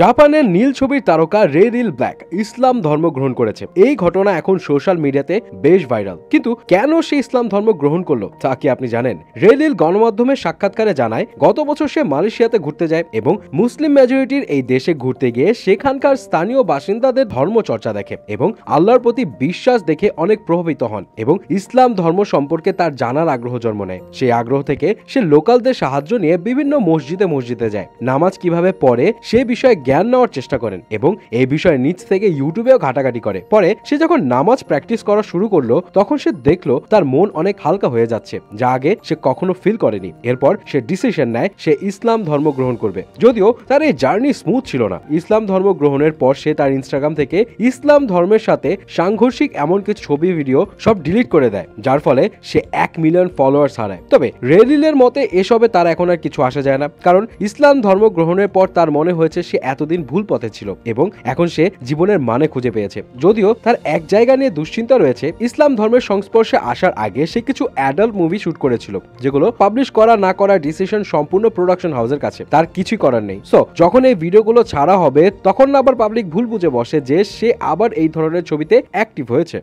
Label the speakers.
Speaker 1: জাপানের নীল ছবির তারকা রেরিল ব্ল্যাক ইসলাম ধর্ম গ্রহণ করেছে। এই ঘটনা এখন সোশ্যাল মিডিয়াতে বেশ ভাইরাল। কিন্তু কেন সে ইসলাম ধর্ম গ্রহণ করলো তা কি আপনি জানেন? রেরিল গণমাধ্যমের সাক্ষাৎকারে জানায়, গত বছর সে মালয়েশিয়াতে ঘুরতে যায় এবং মুসলিম মেজরিটির এই দেশে ঘুরতে গিয়ে সেখানকার স্থানীয় বাসিন্দাদের ধর্ম চর্চা দেখে এবং আল্লাহর প্রতি বিশ্বাস দেখে অনেক প্রভাবিত হন এবং ইসলাম ধর্ম সম্পর্কে তার জানার আগ্রহ জন্ম নেয়। সেই আগ্রহ থেকে সে লোকালদের সাহায্য নিয়ে বিভিন্ন মসজিদে যায়, নামাজ কিভাবে পড়ে সে বিষয়ে জ্ঞান নেওয়ার চেষ্টা করেন এবং এই বিষয়ে নিজ থেকে ইউটিউবেও ঘাটাঘাটি করে। পরে সে যখন নামাজ প্র্যাকটিস করা শুরু করলো তখন সে দেখলো তার মন অনেক হালকা হয়ে যাচ্ছে, যা আগে সে কখনো ফিল করেনি। এরপর সে ডিসিশন নেয় সে ইসলাম ধর্ম গ্রহণ করবে। যদিও তার এই জার্নি স্মুথ ছিল না। ইসলাম ধর্ম গ্রহণের পর সে তার ইনস্টাগ্রাম থেকে ইসলাম ধর্মের সাথে সাংঘর্ষিক এমন কিছু ছবি ভিডিও সব ডিলিট করে দেয়, যার ফলে সে 1 মিলিয়ন ফলোয়ার্স হারায়। তবে রেরিলের মতে এসবে তার এখন আর কিছু আসা যায় না, কারণ ইসলাম ধর্ম গ্রহণের পর তার মনে হয়েছে সে এতদিন ভুল পথে ছিল এবং এখন সে জীবনের মানে খুঁজে পেয়েছে। যদিও তার এক জায়গা নিয়ে দুশ্চিন্তা রয়েছে, ইসলাম ধর্মের সংস্পর্শে আসার আগে সে কিছু অ্যাডাল্ট মুভি শুট করেছিল, যেগুলো পাবলিশ করা না করার ডিসিশন সম্পূর্ণ প্রোডাকশন হাউসের কাছে, তার কিছুই করার নেই। সো যখন এই ভিডিওগুলো ছাড়া হবে তখন আবার পাবলিক ভুল বুঝে বসে যে সে আবার এই ধরনের ছবিতে অ্যাক্টিভ হয়েছে।